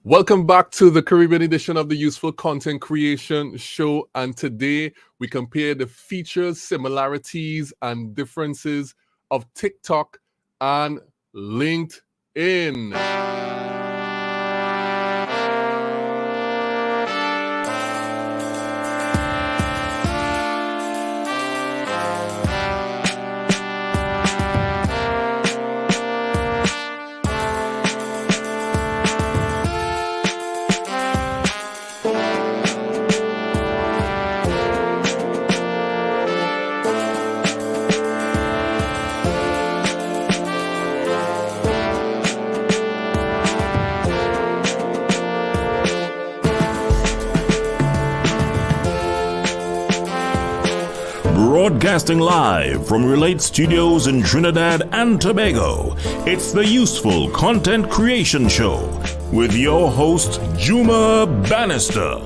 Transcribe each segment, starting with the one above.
Welcome back to the Caribbean edition of the Useful Content Creation Show. And today we compare the features, similarities, and differences of TikTok and LinkedIn. Broadcasting live from Relate Studios in Trinidad and Tobago, it's the Useful Content Creation Show with your host, Juma Bannister.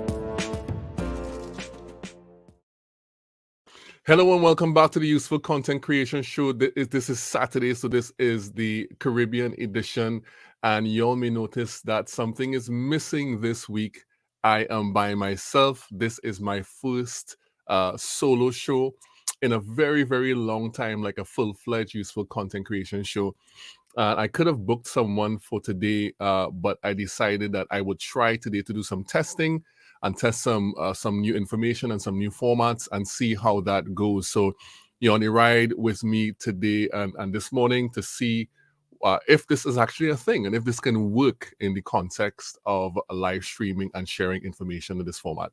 Hello and welcome back to the Useful Content Creation Show. This is Saturday, so this is the Caribbean edition. And y'all may notice that something is missing this week. I am by myself. This is my first solo show in a very, very long time, like a full-fledged Useful Content Creation show. I could have booked someone for today, but I decided that I would try today to do some testing and test some new information and some new formats and see how that goes. So you're on a ride with me today and this morning to see if this is actually a thing and if this can work in the context of live streaming and sharing information in this format.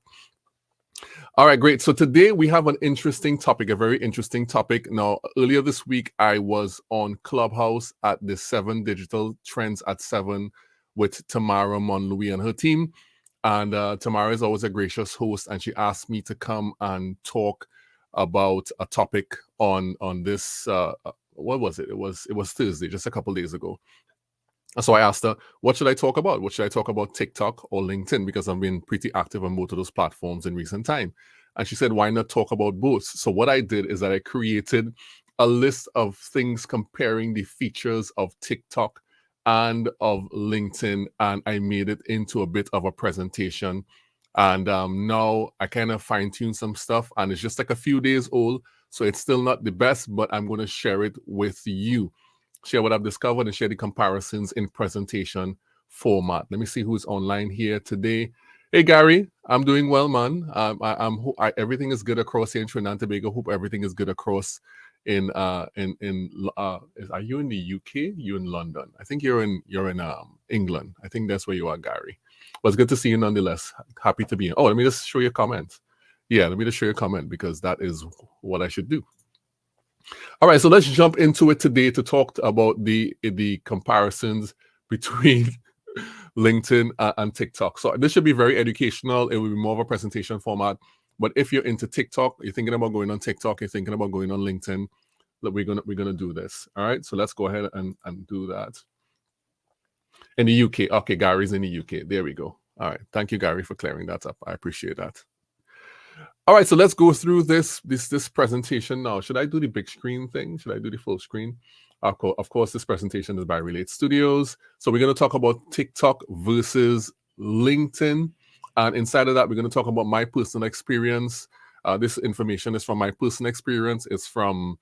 All right, great. So today we have an interesting topic, a very interesting topic. Now, earlier this week, I was on Clubhouse at the 7 Digital Trends at 7 with Tamara Monlouis and her team. And Tamara is always a gracious host, and she asked me to come and talk about a topic on this. What was it? It was Thursday, just a couple days ago. So I asked her, what should I talk about? What should I talk about, TikTok or LinkedIn? Because I've been pretty active on both of those platforms in recent time. And she said, why not talk about both? So what I did is that I created a list of things comparing the features of TikTok and of LinkedIn, and I made it into a bit of a presentation. And now I kind of fine-tuned some stuff, and it's just like a few days old, so it's still not the best, but I'm going to share it with you. Share what I've discovered and share the comparisons in presentation format. Let me see who's online here today. Hey, Gary, I'm doing well, man. Everything is good across here in Trinidad and Tobago. Hope everything is good across in are you in the UK? You in London? I think you're in England. I think that's where you are, Gary. Well, it's good to see you nonetheless. Happy to be in. Oh, let me just show you a comment. Yeah, let me just show you a comment because that is what I should do. All right, so let's jump into it today to talk about the comparisons between LinkedIn and TikTok. So this should be very educational. It will be more of a presentation format. But if you're into TikTok, you're thinking about going on TikTok, you're thinking about going on LinkedIn, we're gonna do this. All right, so let's go ahead and do that. In the UK, okay, Gary's in the UK. There we go. All right, thank you, Gary, for clearing that up. I appreciate that. All right, so let's go through this presentation now. Should I do the big screen thing? Should I do the full screen? Of course, this presentation is by Relate Studios. So we're going to talk about TikTok versus LinkedIn. And inside of that, we're going to talk about my personal experience. This information is from my personal experience. It's from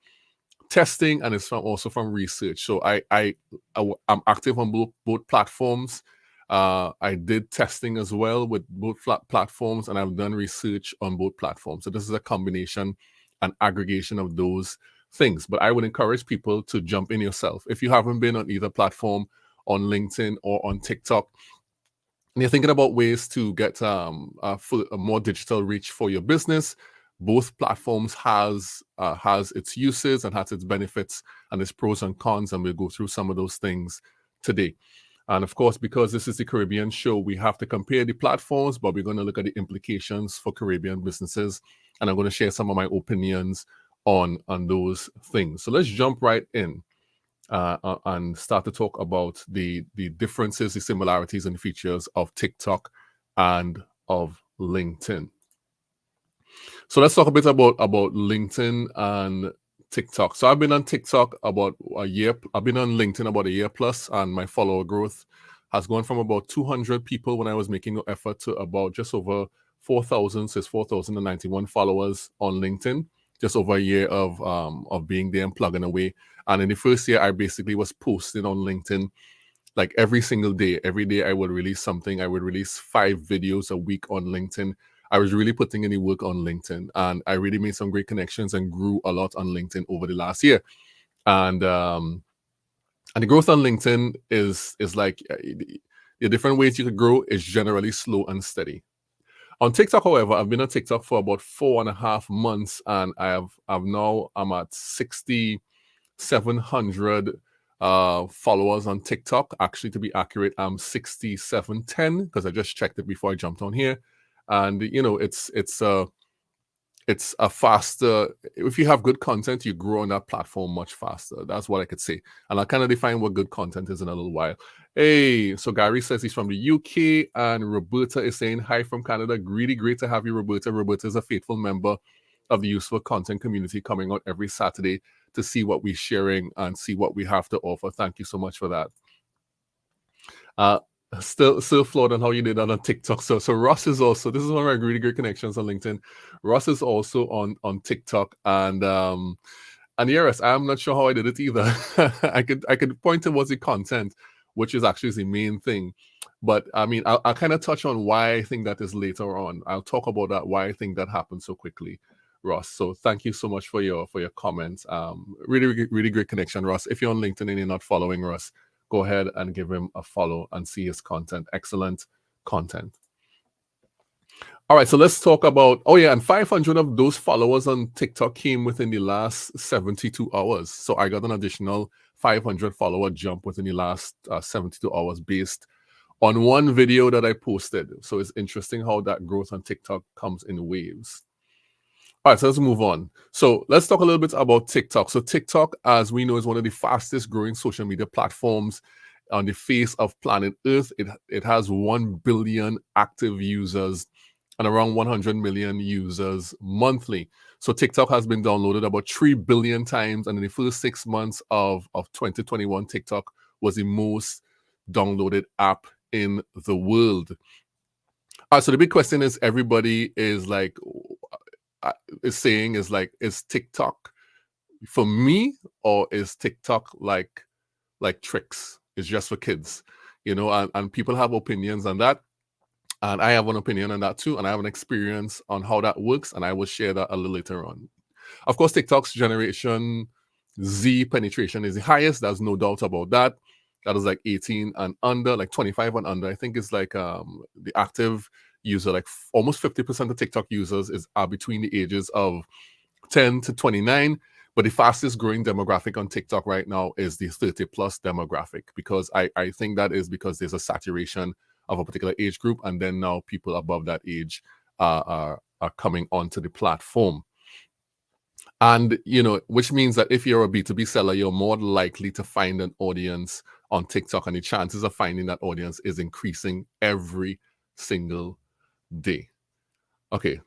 testing and it's also from research. So I'm active on both platforms. I did testing as well with both platforms, and I've done research on both platforms. So this is a combination and aggregation of those things. But I would encourage people to jump in yourself. If you haven't been on either platform, on LinkedIn or on TikTok, and you're thinking about ways to get a more digital reach for your business, both platforms has its uses and has its benefits and its pros and cons, and we'll go through some of those things today. And of course, because this is the Caribbean show, we have to compare the platforms, but we're going to look at the implications for Caribbean businesses. And I'm going to share some of my opinions on those things. So let's jump right in and start to talk about the differences, the similarities and features of TikTok and of LinkedIn. So let's talk a bit about LinkedIn and TikTok. So I've been on TikTok about a year. I've been on LinkedIn about a year plus, and my follower growth has gone from about 200 people when I was making an effort to about just over 4,000, says 4,091 followers on LinkedIn, just over a year of being there and plugging away. And in the first year, I basically was posting on LinkedIn like every single day. Every day I would release something. I would release 5 videos a week on LinkedIn. I was really putting in the work on LinkedIn, and I really made some great connections and grew a lot on LinkedIn over the last year. And the growth on LinkedIn is like the different ways you could grow is generally slow and steady. On TikTok, however, I've been on TikTok for about 4.5 months, and I'm at 6,700 followers on TikTok. Actually, to be accurate, I'm 6,710 because I just checked it before I jumped on here. And it's a faster, if you have good content, you grow on that platform much faster. That's what I could say. And I'll kind of define what good content is in a little while. Hey, so Gary says he's from the UK, and Roberta is saying hi from Canada. Really great to have you, Roberta. Roberta is a faithful member of the Useful Content community, coming out every Saturday to see what we're sharing and see what we have to offer. Thank you so much for that. Still flawed on how you did that on TikTok. So Ross is also, this is one of my really great connections on LinkedIn. Ross is also on TikTok, and yes, I'm not sure how I did it either. I could point towards the content, which is actually the main thing. But I mean, I'll kind of touch on why I think that is later on. I'll talk about that, why I think that happened so quickly, Ross. So thank you so much for your comments. Really, really great connection, Ross. If you're on LinkedIn and you're not following Ross, go ahead and give him a follow and see his content. Excellent content. All right, so let's talk about, and 500 of those followers on TikTok came within the last 72 hours. So I got an additional 500 follower jump within the last 72 hours based on one video that I posted. So it's interesting how that growth on TikTok comes in waves. All right, so let's move on. So let's talk a little bit about TikTok. So TikTok, as we know, is one of the fastest growing social media platforms on the face of planet Earth. It has 1 billion active users and around 100 million users monthly. So TikTok has been downloaded about 3 billion times. And in the first 6 months of 2021, TikTok was the most downloaded app in the world. All right, so the big question is, everybody is like, is TikTok for me, or is TikTok like tricks? It's just for kids, and people have opinions on that. And I have an opinion on that too. And I have an experience on how that works. And I will share that a little later on. Of course, TikTok's Generation Z penetration is the highest. There's no doubt about that. That is like 18 and under, like 25 and under. I think it's like the active user, like almost 50% of TikTok users are between the ages of 10 to 29. But the fastest growing demographic on TikTok right now is the 30 plus demographic, because I think that is because there's a saturation of a particular age group, and then now people above that age are coming onto the platform. And, which means that if you're a B2B seller, you're more likely to find an audience on TikTok, and the chances of finding that audience is increasing every single day. Okay.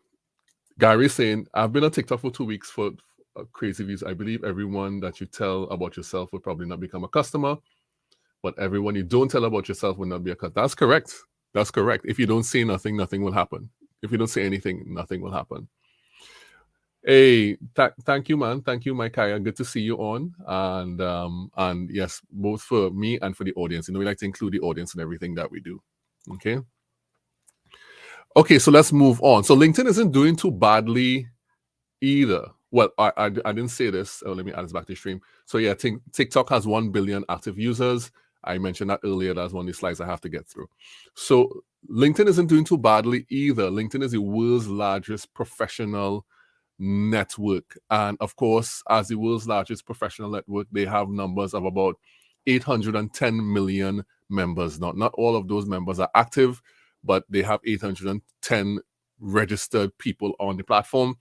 Gary's saying, I've been on TikTok for 2 weeks for crazy views. I believe everyone that you tell about yourself will probably not become a customer, but everyone you don't tell about yourself will not be a customer. That's correct. That's correct. If you don't say nothing, nothing will happen. If you don't say anything, nothing will happen. Hey, thank you, man. Thank you, Micaiah. Good to see you on. And yes, both for me and for the audience. We like to include the audience in everything that we do. Okay, so let's move on. So LinkedIn isn't doing too badly either. Well, I didn't say this. Let me add this back to the stream. So yeah, TikTok has 1 billion active users. I mentioned that earlier. That's one of the slides I have to get through. So LinkedIn isn't doing too badly either. LinkedIn is the world's largest professional network. And of course, as the world's largest professional network, they have numbers of about 810 million members. Not all of those members are active, but they have 810 registered people on the platform.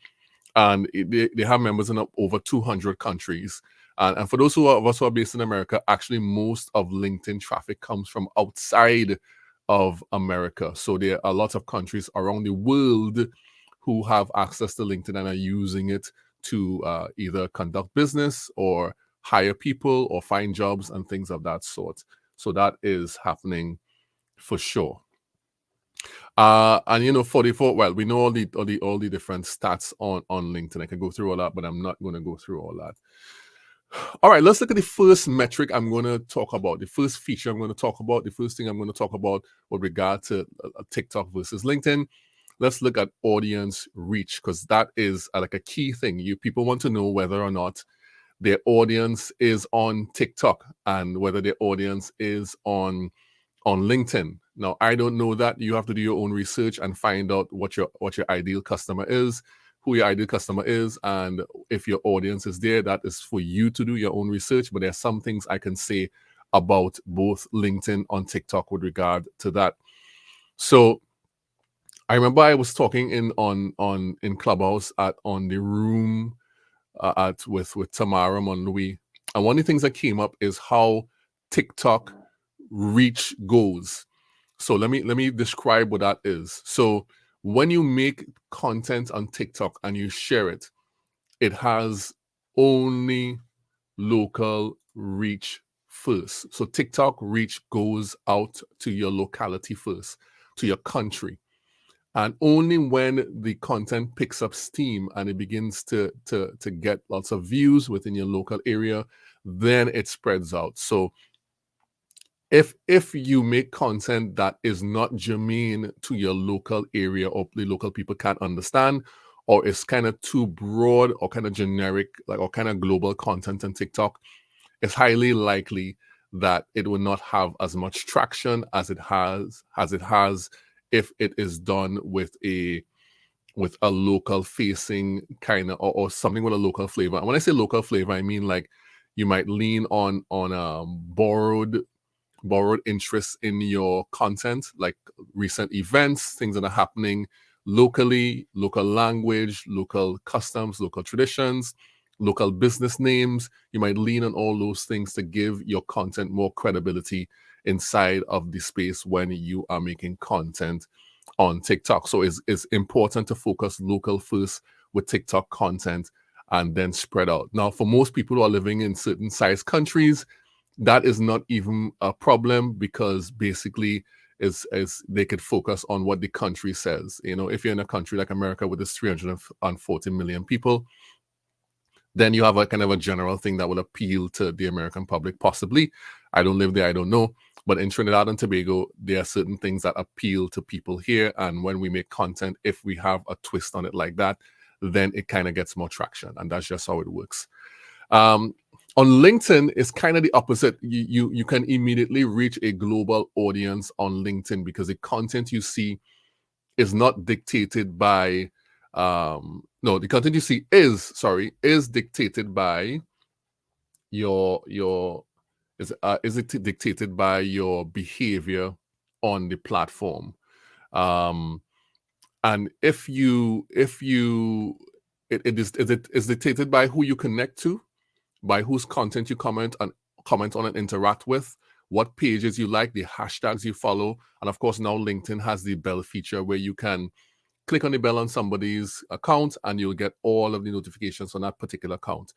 And they have members in over 200 countries. And for those of us who are based in America, actually most of LinkedIn traffic comes from outside of America. So there are lots of countries around the world who have access to LinkedIn and are using it to either conduct business or hire people or find jobs and things of that sort. So that is happening for sure. And 44. Well, we know all the different stats on LinkedIn. I can go through all that, but I'm not going to go through all that. All right, let's look at the first metric I'm going to talk about. The first feature I'm going to talk about. The first thing I'm going to talk about with regard to TikTok versus LinkedIn. Let's look at audience reach, because that is like a key thing. People want to know whether or not their audience is on TikTok and whether their audience is on LinkedIn. Now, I don't know that. You have to do your own research and find out what your ideal customer is, who your ideal customer is, and if your audience is there. That is for you to do your own research. But there are some things I can say about both LinkedIn and TikTok with regard to that. So I remember I was talking in Clubhouse on the room with Tamara Monlouis, and one of the things that came up is how TikTok reach goes. So let me describe what that is. So when you make content on TikTok and you share it, it has only local reach first. So TikTok reach goes out to your locality first, to your country. And only when the content picks up steam and it begins to get lots of views within your local area, then it spreads out. So if you make content that is not germane to your local area or the local people can't understand, or is kind of too broad or kind of generic, or kind of global content on TikTok, it's highly likely that it will not have as much traction as it has if it is done with a local facing kind of or something with a local flavor. And when I say local flavor, I mean like you might lean on borrowed interest in your content, like recent events, things that are happening locally, local language, local customs, local traditions, local business names. You might lean on all those things to give your content more credibility inside of the space when you are making content on TikTok. So it's important to focus local first with TikTok content and then spread out. Now, for most people who are living in certain size countries, that is not even a problem, because basically is they could focus on what the country says. If you're in a country like America with its 340 million people, then you have a kind of a general thing that will appeal to the American public, possibly. I don't live there, I don't know. But in Trinidad and Tobago, there are certain things that appeal to people here. And when we make content, if we have a twist on it like that, then it kind of gets more traction. And that's just how it works. On LinkedIn, it's kind of the opposite. You can immediately reach a global audience on LinkedIn because the content you see is not dictated by the content you see is dictated by dictated by your behavior on the platform. And it is dictated by who you connect to, by whose content you comment on and interact with, what pages you like, the hashtags you follow. And of course, now LinkedIn has the bell feature where you can click on the bell on somebody's account and you'll get all of the notifications on that particular account,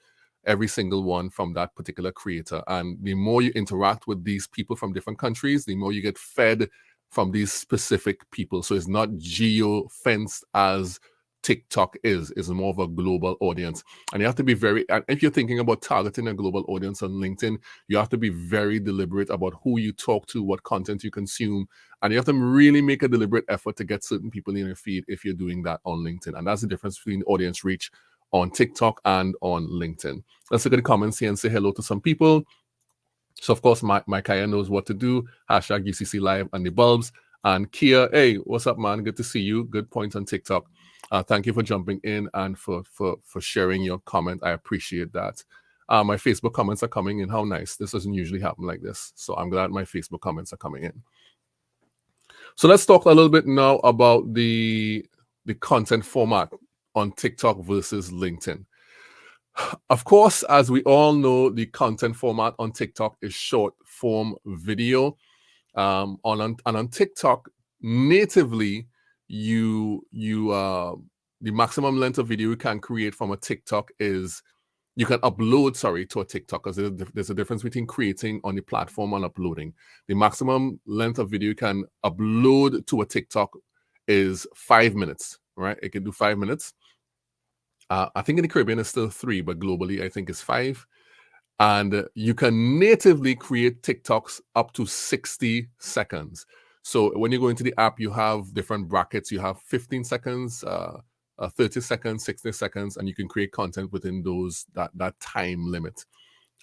every single one from that particular creator. And the more you interact with these people from different countries, the more you get fed from these specific people. So it's not geo-fenced as TikTok is more of a global audience. And you have to be if you're thinking about targeting a global audience on LinkedIn, you have to be very deliberate about who you talk to, what content you consume, and you have to really make a deliberate effort to get certain people in your feed if you're doing that on LinkedIn. And that's the difference between audience reach on TikTok and on LinkedIn. Let's look at the comments here and say hello to some people. So of course, my Kaya knows what to do. Hashtag UCC Live and the bulbs. And Kia, hey, what's up, man? Good to see you. Good point on TikTok. Thank you for jumping in and for sharing your comment. I appreciate that. My Facebook comments are coming in. How nice. This doesn't usually happen like this. So I'm glad my Facebook comments are coming in. So let's talk a little bit now about the content format on TikTok versus LinkedIn. Of course, as we all know, the content format on TikTok is short form video. On TikTok, natively, the maximum length of video you can create from a TikTok is you can upload, to a TikTok, because there's a difference between creating on the platform and uploading. The maximum length of video you can upload to a TikTok is 5 minutes, right? It can do 5 minutes. I think in the Caribbean it's still 3, but globally I think it's 5. And you can natively create TikToks up to 60 seconds. So when you go into the app, you have different brackets. You have 15 seconds, 30 seconds, 60 seconds, and you can create content within that time limit.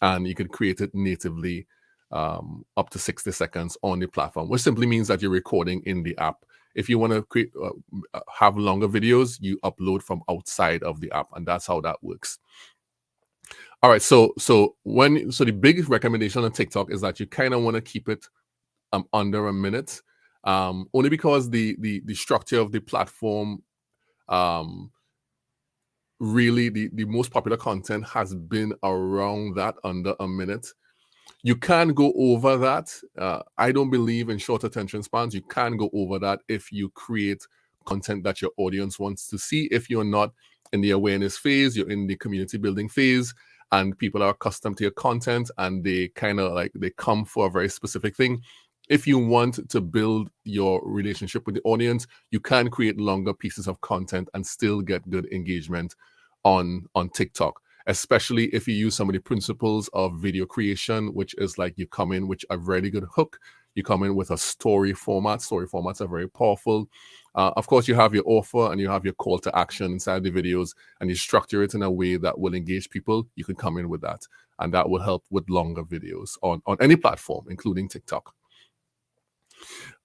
And you can create it natively up to 60 seconds on the platform, which simply means that you're recording in the app. If you want to create have longer videos, you upload from outside of the app, and that's how that works. All right, so the big recommendation on TikTok is that you kind of want to keep it under a minute, only because the structure of the platform, really the most popular content has been around that, under a minute. You can go over that. I don't believe in short attention spans. You can go over that if you create content that your audience wants to see. If you're not in the awareness phase, you're in the community building phase, and people are accustomed to your content and they kind of they come for a very specific thing. If you want to build your relationship with the audience, you can create longer pieces of content and still get good engagement on TikTok, especially if you use some of the principles of video creation, which is you come in with a really good hook. You come in with a story format. Story formats are very powerful. Of course, you have your offer and you have your call to action inside the videos, and you structure it in a way that will engage people. You can come in with that, and that will help with longer videos on any platform, including TikTok.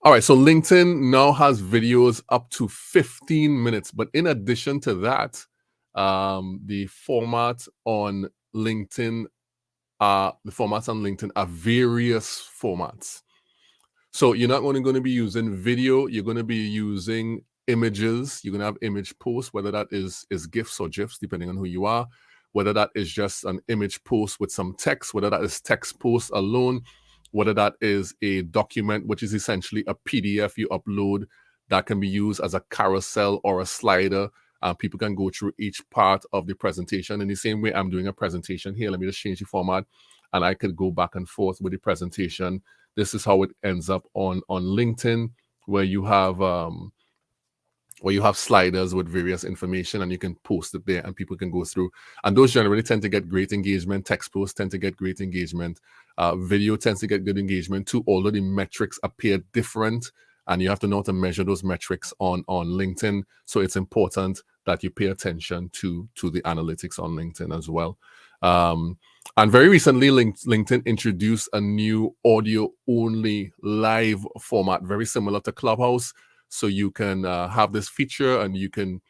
All right, so LinkedIn now has videos up to 15 minutes. But in addition to that, the formats on LinkedIn are various formats. So you're not only going to be using video, you're going to be using images. You're going to have image posts, whether that is GIFs or GIFs, depending on who you are, whether that is just an image post with some text, whether that is text post alone, whether that is a document, which is essentially a PDF you upload that can be used as a carousel or a slider. People can go through each part of the presentation. In the same way I'm doing a presentation here, let me just change the format, and I could go back and forth with the presentation. This is how it ends up on LinkedIn, where you have sliders with various information, and you can post it there and people can go through. And those generally tend to get great engagement. Text posts tend to get great engagement. Video tends to get good engagement too, although the metrics appear different, and you have to know how to measure those metrics on LinkedIn. So it's important that you pay attention to the analytics on LinkedIn as well. And very recently, LinkedIn introduced a new audio-only live format, very similar to Clubhouse. So you can have this feature, and you can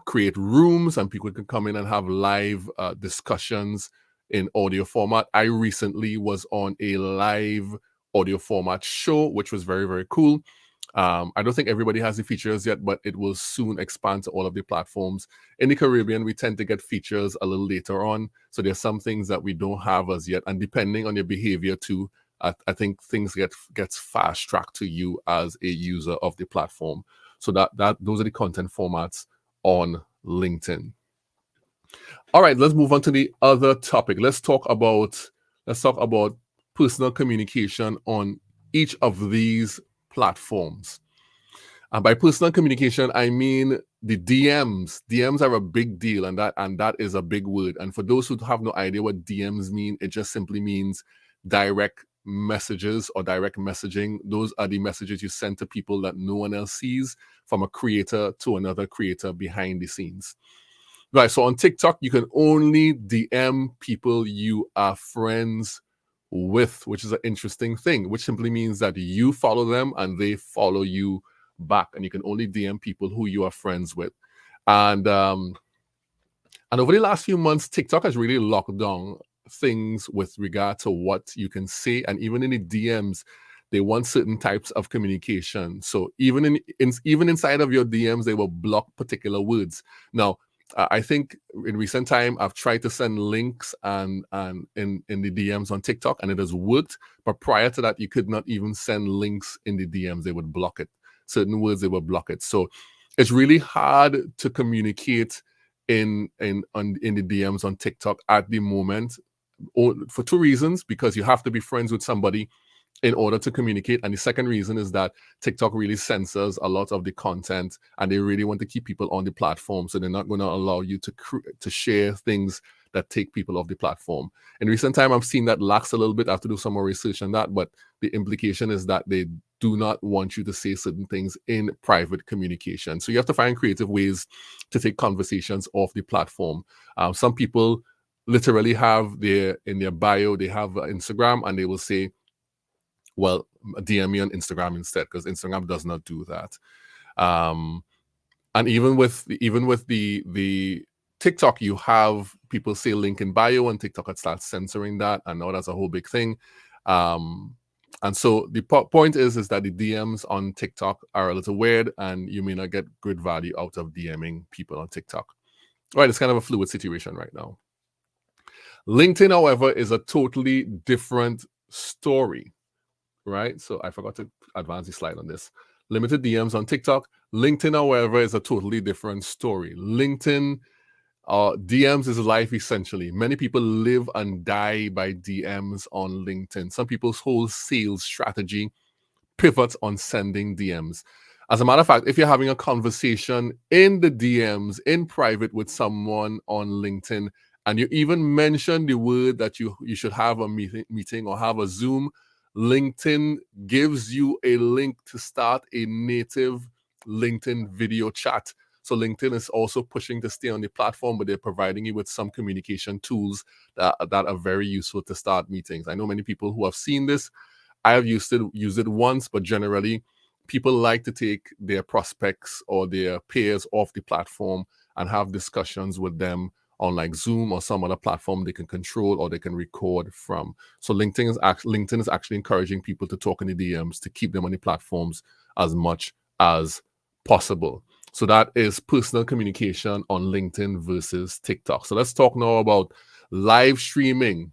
create rooms, and people can come in and have live discussions in audio format. I recently was on a live audio format show, which was very, very cool. I don't think everybody has the features yet, but it will soon expand to all of the platforms. In the Caribbean, we tend to get features a little later on. So there's some things that we don't have as yet. And depending on your behavior too, I think things gets fast-tracked to you as a user of the platform. So those are the content formats on LinkedIn. All right, let's move on to the other topic. Let's talk about personal communication on each of these platforms. And by personal communication, I mean the DMs. DMs are a big deal, and that is a big word. And for those who have no idea what DMs mean, it just simply means direct messages or direct messaging. Those are the messages you send to people that no one else sees, from a creator to another creator behind the scenes. Right, so on TikTok, you can only DM people you are friends with, which is an interesting thing, which simply means that you follow them and they follow you back, and you can only DM people who you are friends with. And over the last few months, TikTok has really locked down things with regard to what you can say, and even in the DMs, they want certain types of communication. So even inside of your DMs, they will block particular words. Now, I think in recent time, I've tried to send links and in the DMs on TikTok, and it has worked. But prior to that, you could not even send links in the DMs. They would block it. Certain words, they would block it. So it's really hard to communicate in the DMs on TikTok at the moment, for two reasons: because you have to be friends with somebody in order to communicate, and the second reason is that TikTok really censors a lot of the content, and they really want to keep people on the platform, so they're not going to allow you to share things that take people off the platform. In recent time, I've seen that lax a little bit. I have to do some more research on that, but the implication is that they do not want you to say certain things in private communication. So you have to find creative ways to take conversations off the platform. Some people literally have in their bio, they have Instagram, and they will say, well, DM me on Instagram instead, because Instagram does not do that. And even with the TikTok, you have people say link in bio, and TikTok had started censoring that, and now that's a whole big thing. And so the point is that the DMs on TikTok are a little weird, and you may not get good value out of DMing people on TikTok. All right, it's kind of a fluid situation right now. LinkedIn, however, is a totally different story, right? So I forgot to advance the slide on this. Limited DMs on TikTok. LinkedIn, however, is a totally different story. LinkedIn DMs is life, essentially. Many people live and die by DMs on LinkedIn. Some people's whole sales strategy pivots on sending DMs. As a matter of fact, if you're having a conversation in the DMs in private with someone on LinkedIn, and you even mention the word that you should have a meeting or have a Zoom, LinkedIn gives you a link to start a native LinkedIn video chat. So LinkedIn is also pushing to stay on the platform, but they're providing you with some communication tools that are very useful to start meetings. I know many people who have seen this. I have used it once, but generally people like to take their prospects or their peers off the platform and have discussions with them on like Zoom or some other platform they can control or they can record from. So LinkedIn is actually encouraging people to talk in the DMs to keep them on the platforms as much as possible. So that is personal communication on LinkedIn versus TikTok. So let's talk now about live streaming.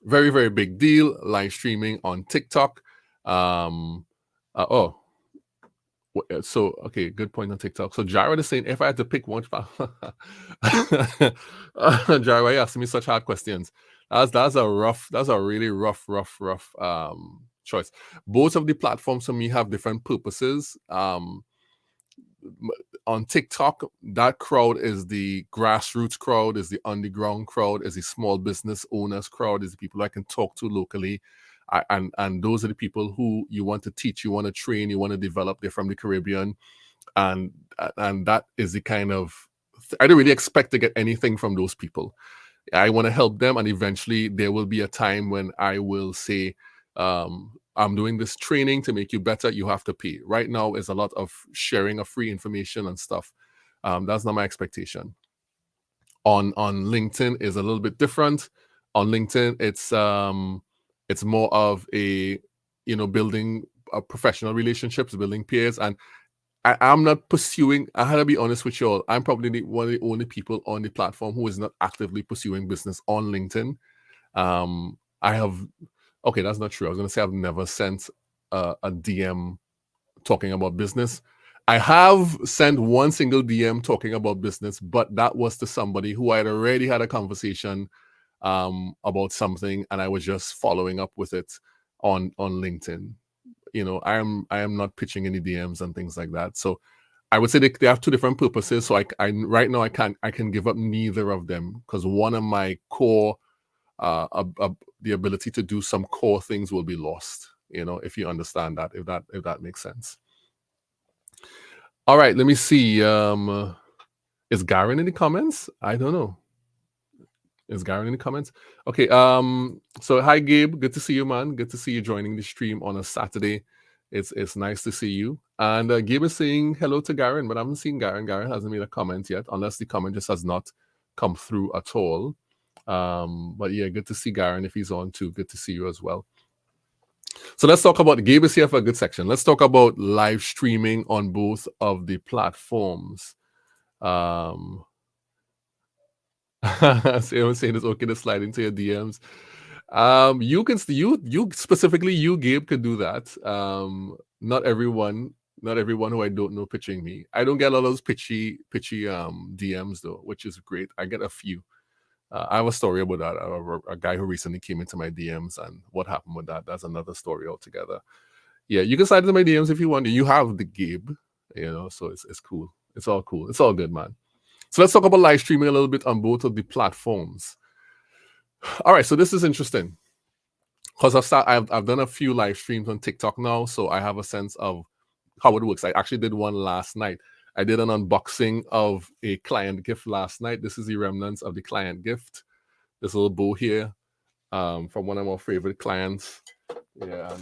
Very, very big deal, live streaming on TikTok. Okay, good point on TikTok. So Jared is saying, if I had to pick one, Jared, you asking me such hard questions. That's a really rough choice. Both of the platforms for me have different purposes. On TikTok, that crowd is the grassroots crowd, is the underground crowd, is the small business owners crowd, is the people I can talk to locally. And those are the people who you want to teach, you want to train, you want to develop. They're from the Caribbean. And that is the kind of, I don't really expect to get anything from those people. I want to help them, and eventually there will be a time when I will say, I'm doing this training to make you better. You have to pay. Right now is a lot of sharing of free information and stuff. That's not my expectation. On LinkedIn is a little bit different. On LinkedIn, it's more of a, building professional relationships, building peers. And I'm not pursuing, I had to be honest with you all, I'm probably one of the only people on the platform who is not actively pursuing business on LinkedIn. Okay, that's not true. I was going to say I've never sent a DM talking about business. I have sent one single DM talking about business, but that was to somebody who I had already had a conversation about something, and I was just following up with it on LinkedIn. I am not pitching any DMs and things like that. So I would say they have two different purposes. So I right now I can give up neither of them, because one of my core the ability to do some core things will be lost, if you understand that, if that makes sense. All right, let me see. Is Garen in the comments? I don't know. Is Garen in the comments? Okay, so hi Gabe, good to see you, man. Good to see you joining the stream on a Saturday. It's nice to see you. And Gabe is saying hello to Garen, but I haven't seen Garen. Garen hasn't made a comment yet, unless the comment just has not come through at all. But yeah, good to see Garen. If he's on too, good to see you as well. So let's talk about, Gabe is here for a good section. Let's talk about live streaming on both of the platforms. So everyone's saying it's okay to slide into your DMs. You specifically, Gabe, could do that. Not everyone Not everyone who I don't know pitching me. I don't get a lot of those pitchy DMs though, which is great. I get a few. I have a story about that. A guy who recently came into my DMs and what happened with that. That's another story altogether. Yeah, you can slide into my DMs if you want. You have the Gabe, so it's cool. It's all cool. It's all good, man. So let's talk about live streaming a little bit on both of the platforms. All right, so this is interesting because I've done a few live streams on TikTok now, so I have a sense of how it works. I actually did one last night. I did an unboxing of a client gift last night. This is the remnants of the client gift. This little bow here from one of my favorite clients. Yeah,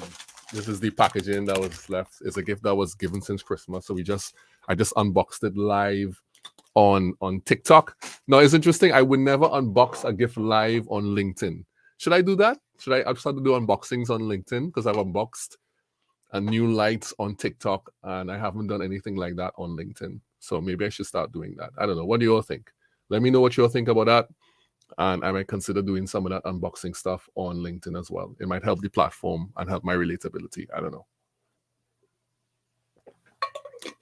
this is the packaging that was left. It's a gift that was given since Christmas. So I just unboxed it live on TikTok. Now it's interesting. I would never unbox a gift live on LinkedIn. Should I do that? I've started to do unboxings on LinkedIn because I've unboxed a new lights on TikTok and I haven't done anything like that on LinkedIn. So maybe I should start doing that. I don't know. What do you all think? Let me know what you all think about that. And I might consider doing some of that unboxing stuff on LinkedIn as well. It might help the platform and help my relatability. I don't know.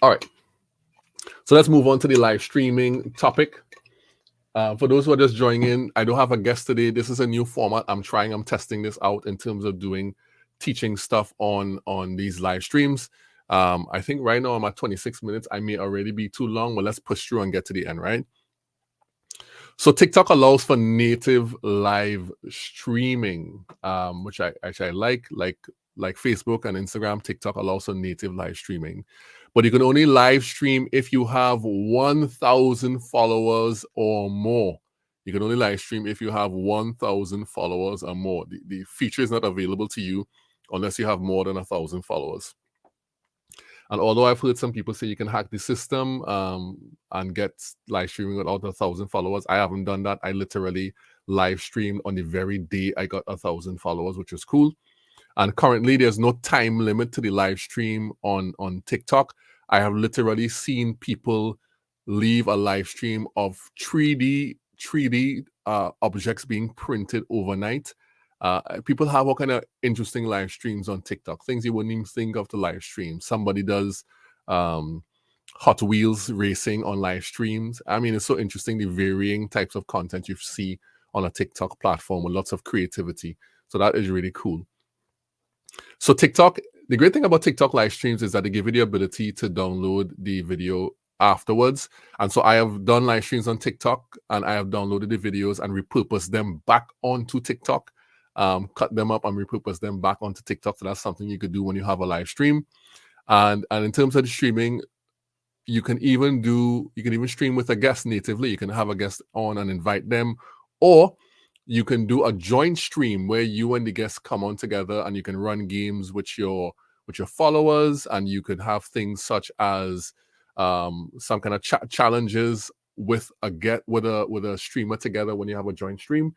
All right. So let's move on to the live streaming topic. For those who are just joining in, I don't have a guest today. This is a new format. I'm testing this out in terms of doing teaching stuff on these live streams. I think right now I'm at 26 minutes. I may already be too long, but let's push through and get to the end, right? So TikTok allows for native live streaming, which I like Facebook and Instagram. TikTok allows for native live streaming, but you can only live stream if you have 1,000 followers or more. You can only live stream if you have 1,000 followers or more. The feature is not available to you unless you have more than 1,000 followers. And although I've heard some people say you can hack the system and get live streaming without 1,000 followers, I haven't done that. I literally live streamed on the very day I got 1,000 followers, which is cool. And currently, there's no time limit to the live stream on TikTok. I have literally seen people leave a live stream of 3D objects being printed overnight. People have all kind of interesting live streams on TikTok, things you wouldn't even think of to live stream. Somebody does Hot Wheels racing on live streams. I mean, it's so interesting, the varying types of content you see on a TikTok platform with lots of creativity. So that is really cool. So TikTok, the great thing about TikTok live streams is that they give you the ability to download the video afterwards. And so I have done live streams on TikTok and I have downloaded the videos and repurposed them back onto TikTok. Cut them up and repurpose them back onto TikTok. So that's something you could do when you have a live stream. And in terms of the streaming, you can even stream with a guest natively. You can have a guest on and invite them, or you can do a joint stream where you and the guests come on together and you can run games with your followers, and you could have things such as some kind of challenges with a streamer together when you have a joint stream.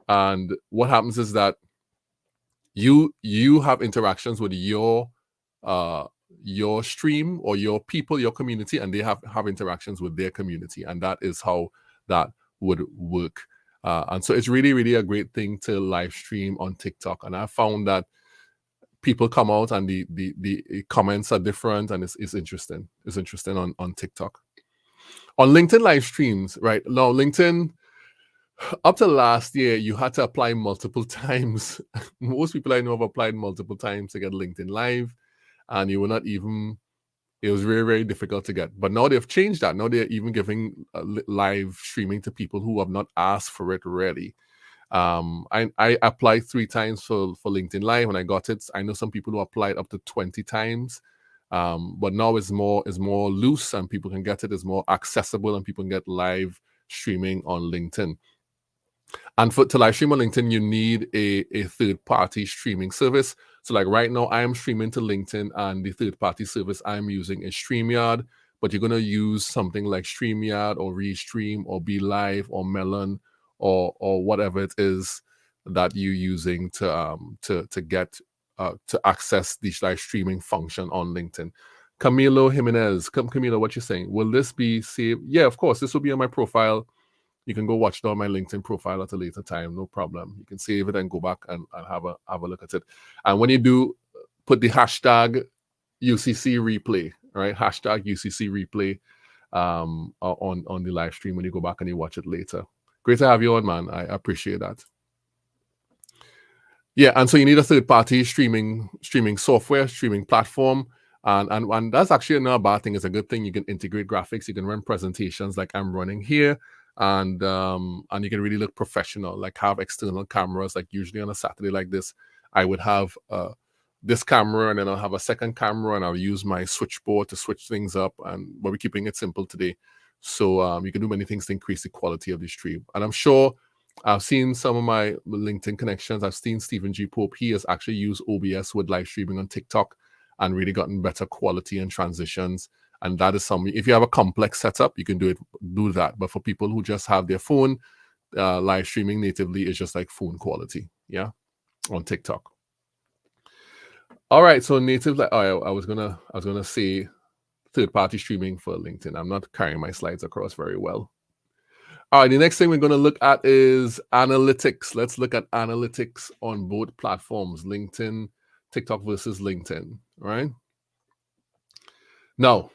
And what happens is that you have interactions with your stream or your people, your community, and they have interactions with their community, and that is how that would work. And so it's really, really a great thing to live stream on TikTok. And I found that people come out and the comments are different, and it's interesting. It's interesting on TikTok. On LinkedIn live streams, right now, LinkedIn, up to last year, you had to apply multiple times. Most people I know have applied multiple times to get LinkedIn Live, and you were not even, it was very, very difficult to get. But now they've changed that. Now they're even giving live streaming to people who have not asked for it really. I applied 3 times for LinkedIn Live and I got it. I know some people who applied up to 20 times. But now it's more loose and people can get it. It's more accessible and people can get live streaming on LinkedIn. And to live stream on LinkedIn, you need a third-party streaming service. So like right now, I am streaming to LinkedIn, and the third-party service I'm using is StreamYard. But you're going to use something like StreamYard or Restream or Be Live or Melon or whatever it is that you're using to access the live streaming function on LinkedIn. Camilo Jimenez, Camilo, what you saying? Will this be saved? Yeah, of course. This will be on my profile. You can go watch it on my LinkedIn profile at a later time, no problem. You can save it and go back and have a look at it. And when you do, put the hashtag UCC replay, right? Hashtag UCC replay on the live stream when you go back and you watch it later. Great to have you on, man. I appreciate that. Yeah, and so you need a third-party streaming software, streaming platform. And that's actually not a bad thing. It's a good thing. You can integrate graphics. You can run presentations like I'm running here, and you can really look professional. Like have external cameras. Like usually on a Saturday like this, I would have this camera, and then I'll have a second camera, and I'll use my switchboard to switch things up. But we're keeping it simple today, so you can do many things to increase the quality of the stream. And I'm sure I've seen some of my LinkedIn connections. I've seen Stephen G. Pope. He has actually used OBS with live streaming on TikTok and really gotten better quality and transitions. And that is something, if you have a complex setup, you can do that. But for people who just have their phone, live streaming natively is just like phone quality, yeah, on TikTok. All right, so native, I was gonna say third-party streaming for LinkedIn. I'm not carrying my slides across very well. All right, the next thing we're going to look at is analytics. Let's look at analytics on both platforms, LinkedIn, TikTok versus LinkedIn, right? Now,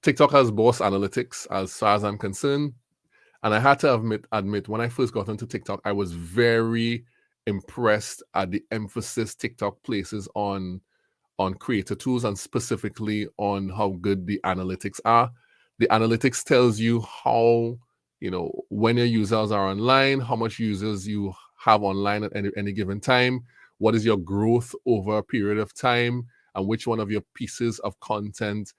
TikTok has boss analytics as far as I'm concerned. And I had to admit, when I first got into TikTok, I was very impressed at the emphasis TikTok places on creator tools and specifically on how good the analytics are. The analytics tells you how, when your users are online, how much users you have online at any given time, what is your growth over a period of time, and which one of your pieces of content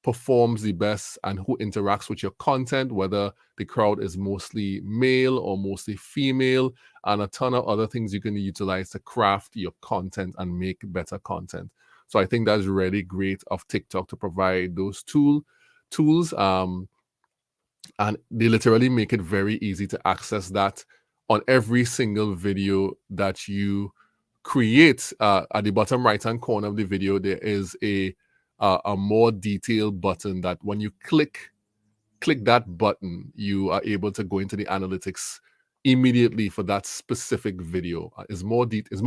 performs the best and who interacts with your content, whether the crowd is mostly male or mostly female, and a ton of other things you can utilize to craft your content and make better content. So I think that's really great of TikTok to provide those tools, and they literally make it very easy to access that on every single video that you create. At the bottom right hand corner of the video, there is a more detailed button that when you click that button, you are able to go into the analytics immediately for that specific video. Is more data is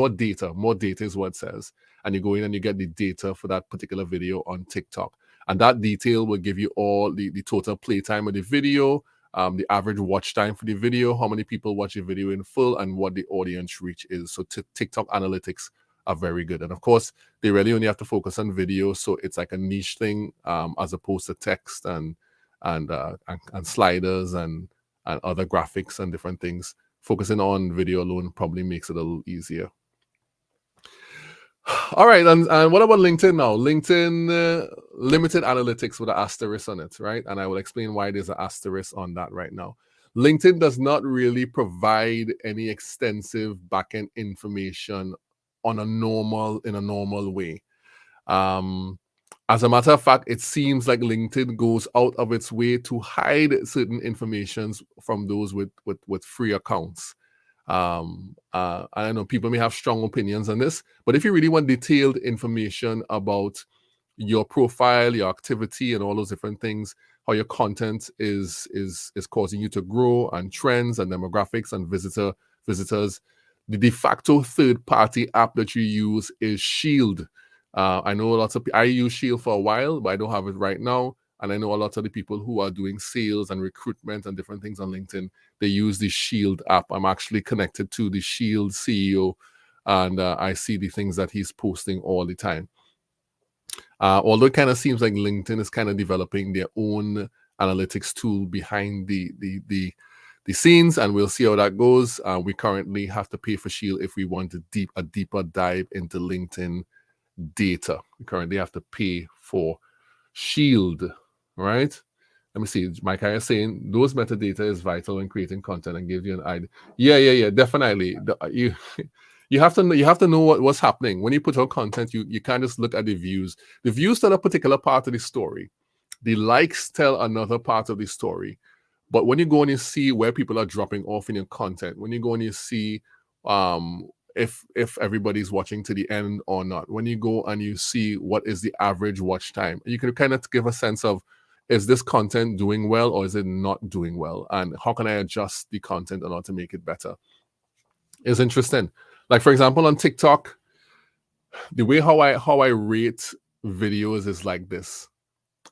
what it says, and you go in and you get the data for that particular video on TikTok. And that detail will give you all the total playtime of the video, the average watch time for the video, how many people watch the video in full, and what the audience reach is. So TikTok analytics are very good. And of course, they really only have to focus on video, so it's like a niche thing as opposed to text and sliders and other graphics and different things. Focusing on video alone probably makes it a little easier. All right, and what about LinkedIn now? LinkedIn limited analytics with an asterisk on it, right? And I will explain why there's an asterisk on that right now. LinkedIn does not really provide any extensive backend information in a normal way. As a matter of fact, it seems like LinkedIn goes out of its way to hide certain information from those with free accounts. I know people may have strong opinions on this, but if you really want detailed information about your profile, your activity, and all those different things, how your content is causing you to grow, and trends and demographics and visitors, the de facto third-party app that you use is Shield. I know I use Shield for a while, but I don't have it right now. And I know a lot of the people who are doing sales and recruitment and different things on LinkedIn, they use the Shield app. I'm actually connected to the Shield CEO, and I see the things that he's posting all the time. Although it kind of seems like LinkedIn is kind of developing their own analytics tool behind the scenes, and we'll see how that goes. We currently have to pay for Shield if we want a deeper dive into LinkedIn data. We currently have to pay for Shield. Right? Let me see. Mike is saying those metadata is vital in creating content and gives you an idea. Yeah, definitely. You have to know what's happening when you put out content. You can't just look at the views. The views tell a particular part of the story. The likes tell another part of the story. But when you go and you see where people are dropping off in your content, when you go and you see if everybody's watching to the end or not, when you go and you see what is the average watch time, you can kind of give a sense of, is this content doing well or is it not doing well? And how can I adjust the content in order to make it better? It's interesting. Like, for example, on TikTok, the way how I rate videos is like this.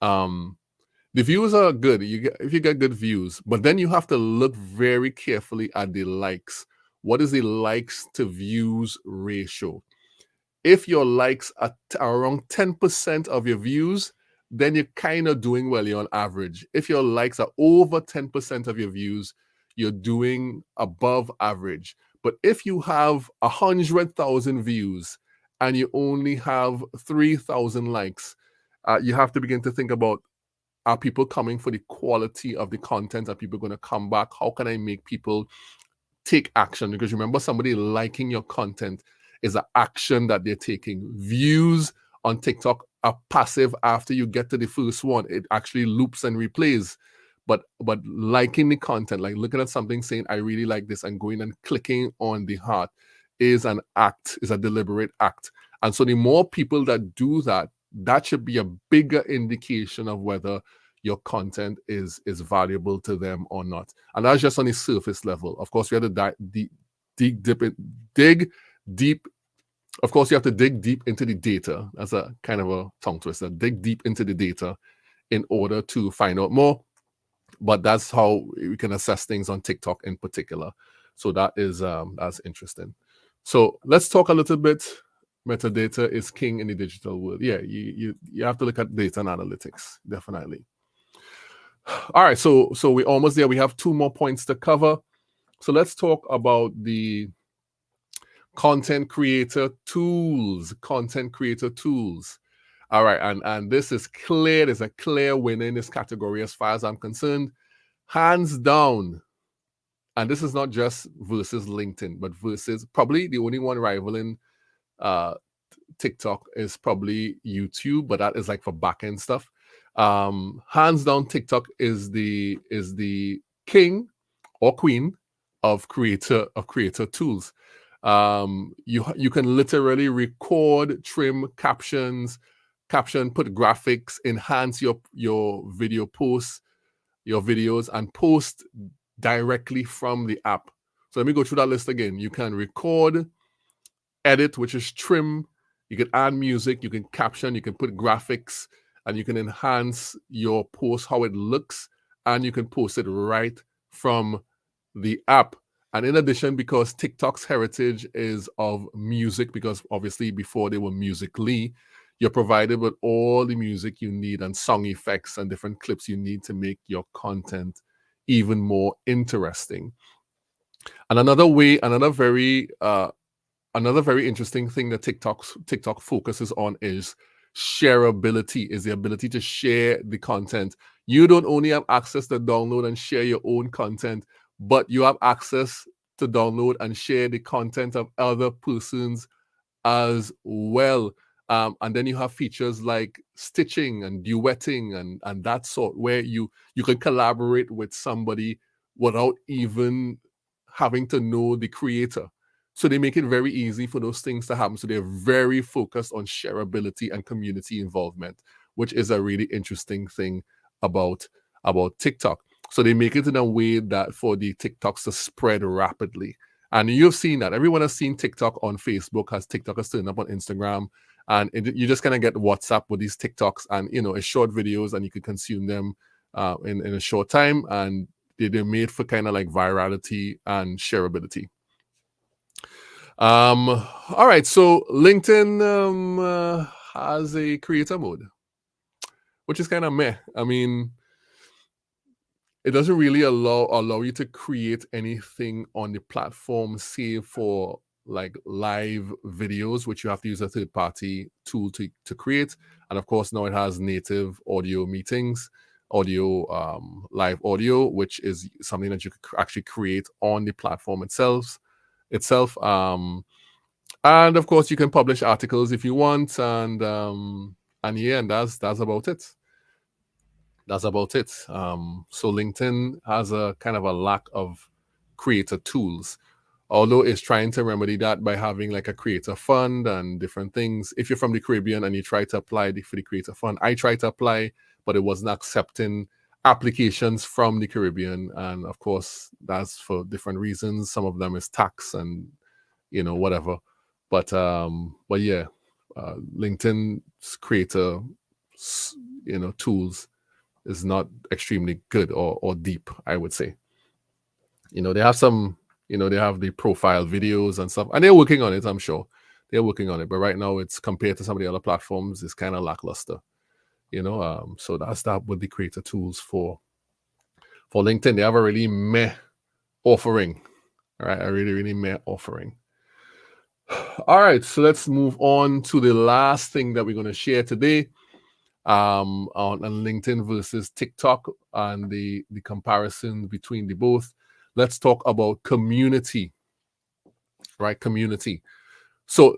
The views are good. If you get good views, but then you have to look very carefully at the likes. What is the likes to views ratio? If your likes are around 10% of your views, then you're kind of doing well. You're on average. If your likes are over 10% of your views, you're doing above average. But if you have 100,000 views and you only have 3,000 likes, you have to begin to think about, are people coming for the quality of the content? Are people going to come back? How can I make people take action? Because remember, somebody liking your content is an action that they're taking. Views on TikTok are passive after you get to the first one. It actually loops and replays. But liking the content, like looking at something, saying, I really like this, and going and clicking on the heart is an act, is a deliberate act. And so the more people that do that, that should be a bigger indication of whether your content is valuable to them or not. And that's just on the surface level. Of course, we have to dig deep. Of course, you have to dig deep into the data. That's a kind of a tongue twister. Dig deep into the data in order to find out more. But that's how we can assess things on TikTok in particular. So that is that's interesting. So let's talk a little bit. Metadata is king in the digital world. Yeah, you have to look at data and analytics, definitely. All right, so we're almost there. We have 2 more points to cover. So let's talk about the content creator tools. All right, and this is clear. There's a clear winner in this category as far as I'm concerned. Hands down. And this is not just versus LinkedIn, but versus probably the only one rivaling TikTok is probably YouTube, but that is like for back-end stuff. Hands down, TikTok is the king or queen of creator tools. You can literally record, trim caption, put graphics, enhance your video posts, your videos, and post directly from the app. So let me go through that list again. You can record, edit, which is trim. You can add music, you can caption, you can put graphics, and you can enhance your post, how it looks, and you can post it right from the app. And in addition, because TikTok's heritage is of music, because obviously before they were Musical.ly, you're provided with all the music you need and song effects and different clips you need to make your content even more interesting. And another very interesting thing that TikTok focuses on is shareability, is the ability to share the content. You don't only have access to download and share your own content, but you have access to download and share the content of other persons as well. And then you have features like stitching and duetting and that sort, where you can collaborate with somebody without even having to know the creator. So they make it very easy for those things to happen. So they're very focused on shareability and community involvement, which is a really interesting thing about TikTok. So they make it in a way that for the TikToks to spread rapidly. And you've seen that. Everyone has seen TikTok on Facebook, has TikTok has turned up on Instagram. And you just kind of get WhatsApp with these TikToks, and it's short videos, and you can consume them in a short time. And they're made for kind of like virality and shareability. All right, so LinkedIn has a creator mode, which is kind of meh. I mean, it doesn't really allow you to create anything on the platform, save for like live videos, which you have to use a third-party tool to create. And of course, now it has native audio meetings, live audio, which is something that you could actually create on the platform itself. And of course, you can publish articles if you want, and that's about it. That's about it. So LinkedIn has a kind of a lack of creator tools, although it's trying to remedy that by having like a creator fund and different things. If you're from the Caribbean and you try to apply for the creator fund, I tried to apply, but it wasn't accepting applications from the Caribbean. And of course, that's for different reasons. Some of them is tax and whatever. But yeah, LinkedIn's creator, tools is not extremely good or deep, I would say. They have some, they have the profile videos and stuff, and they're working on it, I'm sure. They're working on it, but right now it's compared to some of the other platforms, it's kind of lackluster. So that's that with the creator tools for LinkedIn. They have a really meh offering. All right, a really, really meh offering. All right, so let's move on to the last thing that we're going to share today on LinkedIn versus TikTok and the comparison between the both. Let's talk about community, right? Community. So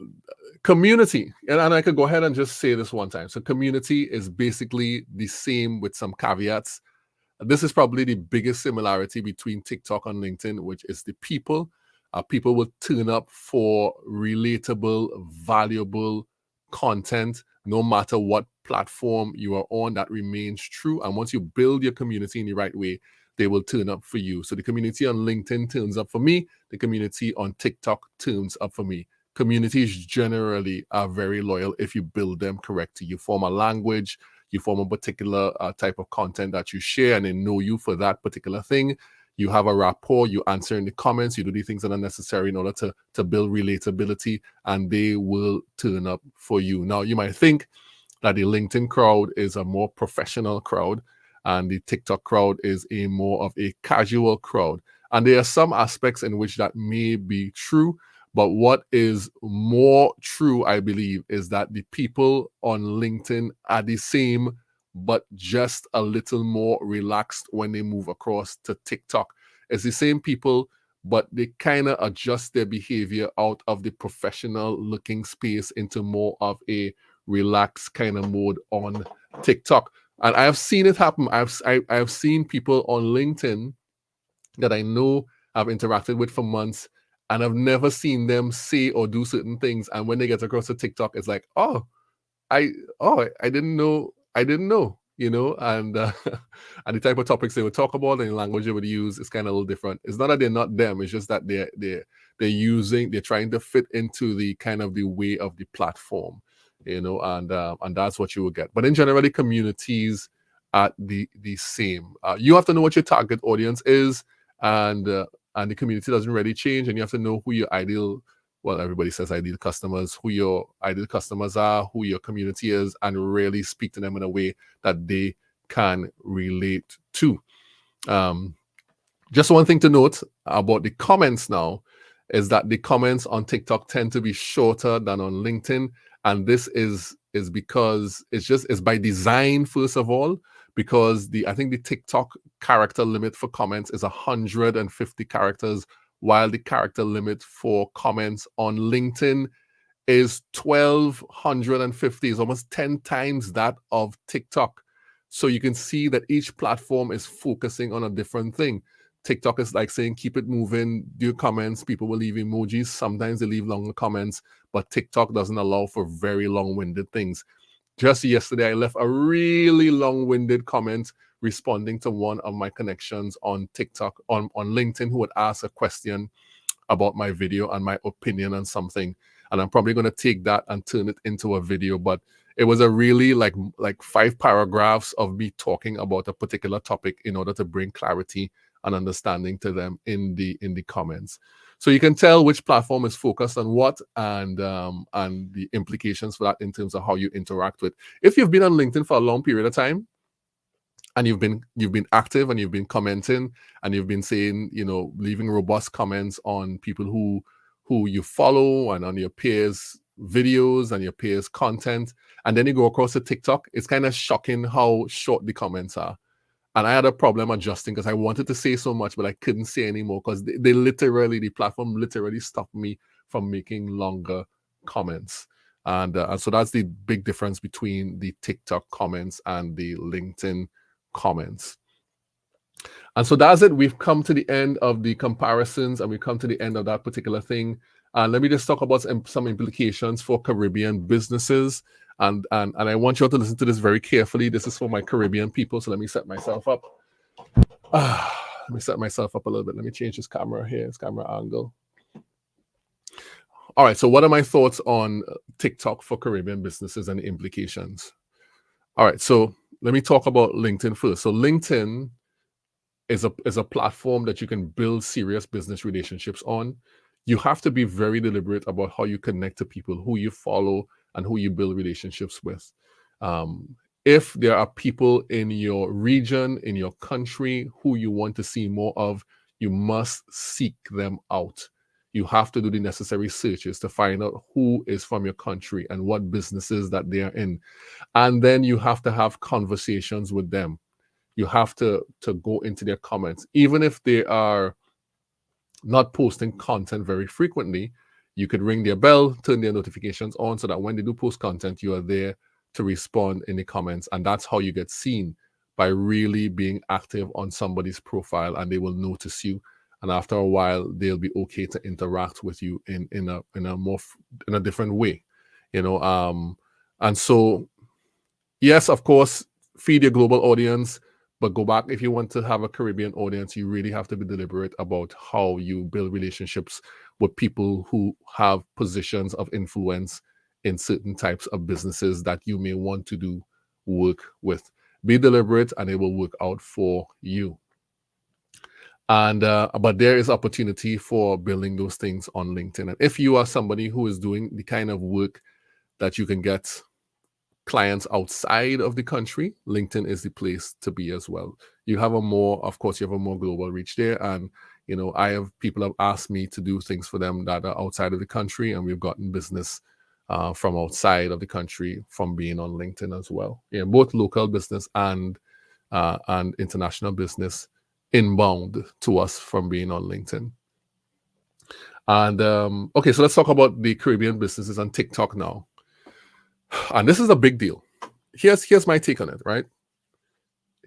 community, and I could go ahead and just say this one time. So community is basically the same with some caveats. This is probably the biggest similarity between TikTok and LinkedIn, which is the people. People will turn up for relatable, valuable content, no matter what platform you are on. That remains true. And once you build your community in the right way, they will turn up for you. So the community on LinkedIn turns up for me. The community on TikTok turns up for me. Communities generally are very loyal if you build them correctly. You form a language, you form a particular type of content that you share, and they know you for that particular thing. You have a rapport, you answer in the comments, you do the things that are necessary in order to build relatability, and they will turn up for you. Now, you might think that the LinkedIn crowd is a more professional crowd, and the TikTok crowd is a more of a casual crowd. And there are some aspects in which that may be true, but what is more true, I believe, is that the people on LinkedIn are the same, but just a little more relaxed when they move across to TikTok. It's the same people, but they kind of adjust their behavior out of the professional looking space into more of a relaxed kind of mode on TikTok. And I've seen it happen. I've seen people on LinkedIn that I know I've interacted with for months, and I've never seen them say or do certain things. And when they get across to TikTok, it's like, I didn't know, and and the type of topics they would talk about and the language they would use is kind of a little different. It's not that they're not them, it's just that they're trying to fit into the kind of the way of the platform, and that's what you will get. But in general, communities are the same. You have to know what your target audience is, and the community doesn't really change, and you have to know who your ideal, well, everybody says ideal customers, who your ideal customers are, who your community is, and really speak to them in a way that they can relate to. Just one thing to note about the comments now is that the comments on TikTok tend to be shorter than on LinkedIn, and this is because it's by design, first of all, because I think the TikTok character limit for comments is 150 characters, while the character limit for comments on LinkedIn is 1,250. It's almost 10 times that of TikTok. So you can see that each platform is focusing on a different thing. TikTok is like saying, keep it moving, do comments. People will leave emojis. Sometimes they leave longer comments, but TikTok doesn't allow for very long-winded things. Just yesterday, I left a really long-winded comment responding to one of my connections on TikTok, on LinkedIn, who would ask a question about my video and my opinion on something. And I'm probably going to take that and turn it into a video. But it was a really like 5 paragraphs of me talking about a particular topic in order to bring clarity and understanding to them in the comments. So you can tell which platform is focused on what, and the implications for that in terms of how you interact with. If you've been on LinkedIn for a long period of time, and you've been active and you've been commenting and you've been saying, leaving robust comments on people who you follow and on your peers' videos and your peers' content, and then you go across to TikTok, it's kind of shocking how short the comments are. And I had a problem adjusting because I wanted to say so much, but I couldn't say anymore because the platform literally stopped me from making longer comments. And so that's the big difference between the TikTok comments and the LinkedIn comments. And so that's it. We've come to the end of the comparisons, and we've come to the end of that particular thing. And let me just talk about some implications for Caribbean businesses. And I want you all to listen to this very carefully. This is for my Caribbean people. So let me set myself up. Let me set myself up a little bit. Let me change this camera here, this camera angle. All right, so what are my thoughts on TikTok for Caribbean businesses and the implications? All right, so let me talk about LinkedIn first. So LinkedIn is a platform that you can build serious business relationships on. You have to be very deliberate about how you connect to people, who you follow, and who you build relationships with. If there are people in your region, in your country, who you want to see more of, you must seek them out. You have to do the necessary searches to find out who is from your country and what businesses that they are in. And then you have to have conversations with them. You have to go into their comments. Even if they are not posting content very frequently, you could ring their bell, turn their notifications on so that when they do post content, you are there to respond in the comments. And that's how you get seen, by really being active on somebody's profile, and they will notice you. And after a while, they'll be okay to interact with you in a different way, you know. And so, yes, of course, feed your global audience, but go back. If you want to have a Caribbean audience, you really have to be deliberate about how you build relationships with people who have positions of influence in certain types of businesses that you may want to do work with. Be deliberate, and it will work out for you. And but there is opportunity for building those things on LinkedIn. And if you are somebody who is doing the kind of work that you can get clients outside of the country, LinkedIn is the place to be as well. You have a more global reach there. And, you know, people have asked me to do things for them that are outside of the country, and we've gotten business from outside of the country from being on LinkedIn as well. Yeah, both local business and international business inbound to us from being on LinkedIn. And okay, so let's talk about the Caribbean businesses on TikTok now. And this is a big deal. Here's my take on it, right?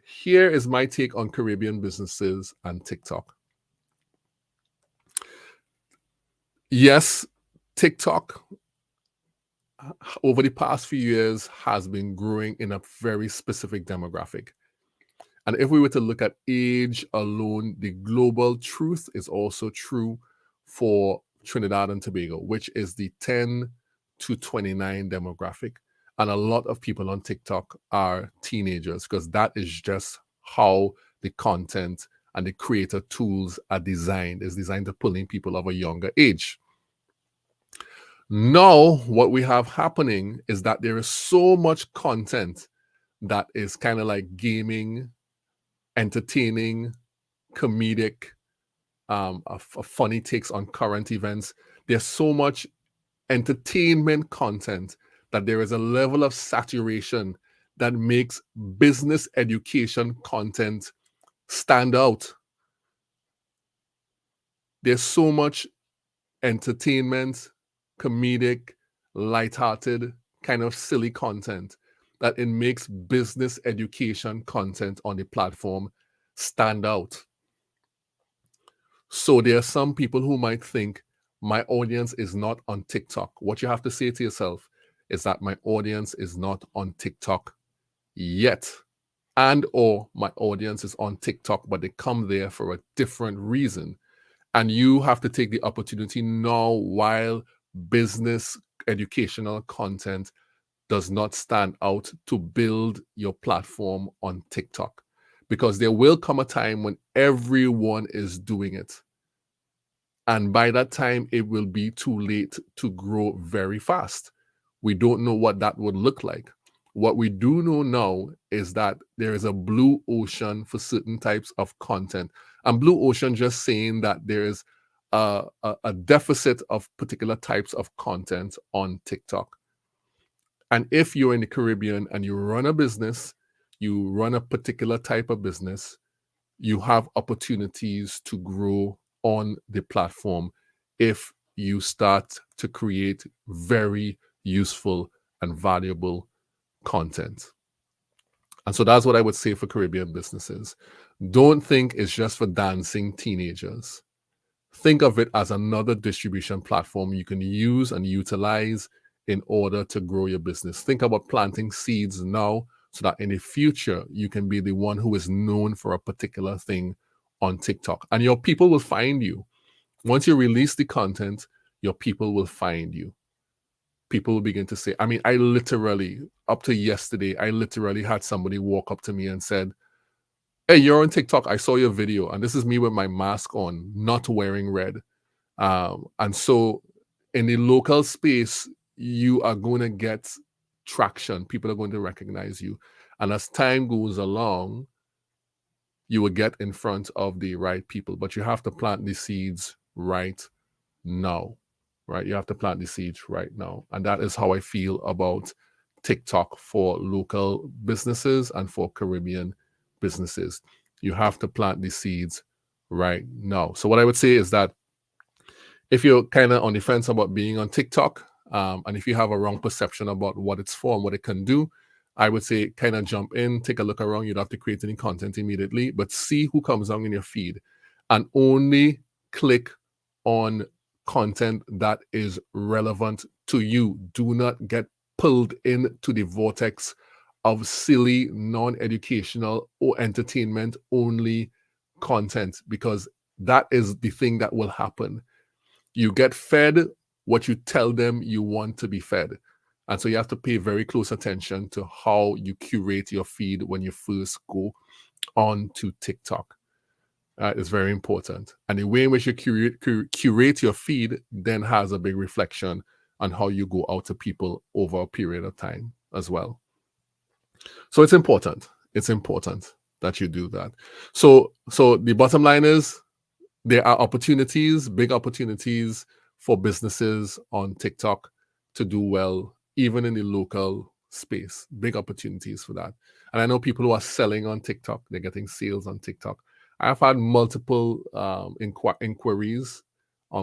Here is my take on Caribbean businesses and TikTok. Yes, TikTok over the past few years has been growing in a very specific demographic. And if we were to look at age alone, the global truth is also true for Trinidad and Tobago, which is the 10 to 29 demographic. And a lot of people on TikTok are teenagers, because that is just how the content and the creator tools are designed. It's designed to pull in people of a younger age. Now, what we have happening is that there is so much content that is kind of like gaming, entertaining, comedic, funny takes on current events. There's so much entertainment content that there is a level of saturation that makes business education content stand out. There's so much entertainment, comedic, lighthearted, kind of silly content that it makes business education content on the platform stand out. So there are some people who might think, my audience is not on TikTok. What you have to say to yourself is that my audience is not on TikTok yet. And or my audience is on TikTok, but they come there for a different reason. And you have to take the opportunity now, while business educational content does not stand out, to build your platform on TikTok. Because there will come a time when everyone is doing it. And by that time, it will be too late to grow very fast. We don't know what that would look like. What we do know now is that there is a blue ocean for certain types of content. And blue ocean just saying that there is a deficit of particular types of content on TikTok. And if you're in the Caribbean and you run a business, you run a particular type of business, you have opportunities to grow on the platform if you start to create very useful and valuable content. And so that's what I would say for Caribbean businesses. Don't think it's just for dancing teenagers. Think of it as another distribution platform you can use and utilize in order to grow your business. Think about planting seeds now so that in the future, you can be the one who is known for a particular thing on TikTok. And your people will find you. Once you release the content, your people will find you. People will begin to say, I mean, I literally, up to yesterday, I literally had somebody walk up to me and said, hey, you're on TikTok. I saw your video. And this is me with my mask on, not wearing red. And so in the local space, you are going to get traction. People are going to recognize you. And as time goes along, you will get in front of the right people. But you have to plant the seeds right now. Right? You have to plant the seeds right now. And that is how I feel about TikTok for local businesses and for Caribbean businesses. You have to plant the seeds right now. So what I would say is that if you're kind of on the fence about being on TikTok, and if you have a wrong perception about what it's for and what it can do, I would say kind of jump in, take a look around. You don't have to create any content immediately, but see who comes on in your feed and only click on content that is relevant to you. Do not get pulled into the vortex of silly, non-educational or entertainment only content, because that is the thing that will happen. You get fed what you tell them you want to be fed. And so you have to pay very close attention to how you curate your feed when you first go on to TikTok. It's very important. And the way in which you curate your feed then has a big reflection on how you go out to people over a period of time as well. So it's important. It's important that you do that. So the bottom line is there are opportunities, big opportunities for businesses on TikTok to do well, even in the local space. Big opportunities for that. And I know people who are selling on TikTok, they're getting sales on TikTok. I've had multiple inquiries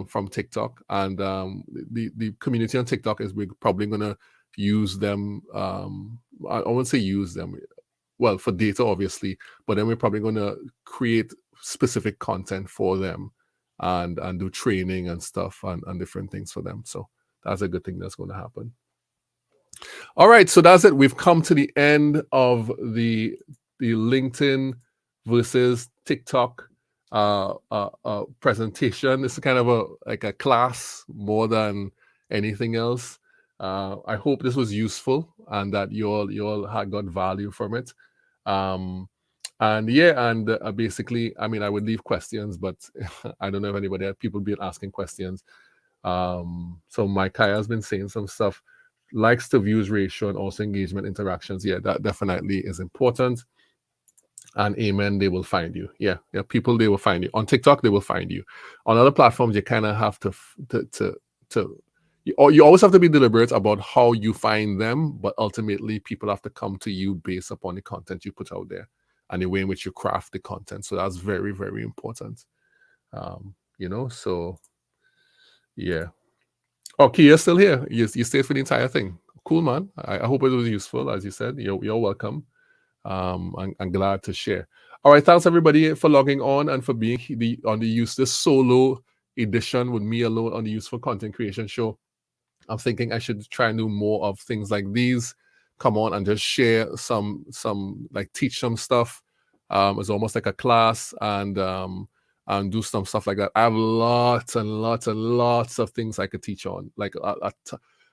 from TikTok, and the community on TikTok is we're probably going to use them. I won't say use them, well, for data, obviously, but then we're probably going to create specific content for them and do training and stuff and different things for them. So that's a good thing that's going to happen. All right, so that's it. We've come to the end of the LinkedIn versus TikTok presentation. It's kind of a class more than anything else. I hope this was useful and that you all had got value from it. Basically, I mean, I would leave questions, but I don't know if anybody, people been asking questions. So Micaiah has been saying some stuff, likes to views ratio and also engagement interactions. Yeah, that definitely is important. And amen, they will find you. Yeah, people, they will find you. On TikTok, they will find you. On other platforms, you kind of have you always have to be deliberate about how you find them, but ultimately people have to come to you based upon the content you put out there and the way in which you craft the content. So that's very, very important. So yeah. Oh, Kia's still here. You stayed for the entire thing. Cool, man. I hope it was useful. As you said, you're welcome. I'm glad to share. All right, thanks everybody for logging on and for being on this solo edition with me alone on the Useful Content Creation Show. I'm thinking I should try and do more of things like these. Come on and just share some like teach some stuff. It's almost like a class and do some stuff like that. I have lots and lots and lots of things I could teach on. Like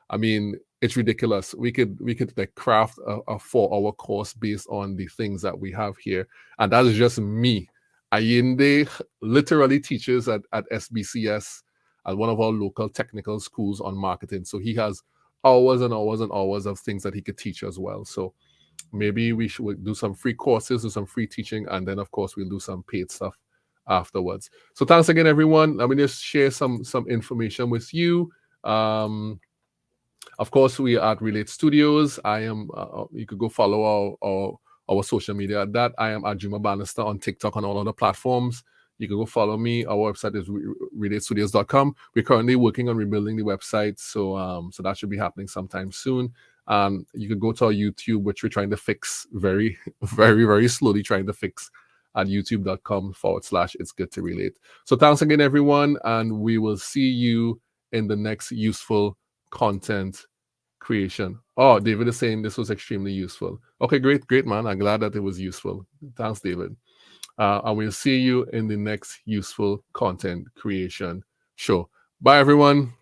I mean, it's ridiculous. We could like craft a 4-hour course based on the things that we have here, and that is just me. Ayinde literally teaches at SBCS, at one of our local technical schools, on marketing. So he has hours and hours and hours of things that he could teach as well. So maybe we should do some free courses, do some free teaching, and then of course we'll do some paid stuff afterwards. So thanks again, everyone. Let me just share some information with you. Of course, we are at Relate Studios. I am. You could go follow our social media at that. I am at Juma Bannister on TikTok and all other platforms. You can go follow me. Our website is relatestudios.com. We're currently working on rebuilding the website, so that should be happening sometime soon. You can go to our YouTube, which we're trying to fix very, very, very slowly, trying to fix at youtube.com/It's Good to Relate. So thanks again, everyone, and we will see you in the next useful content creation. Oh, David is saying this was extremely useful. Okay, great, man. I'm glad that it was useful. Thanks, David. And we'll see you in the next useful content creation show. Bye, everyone.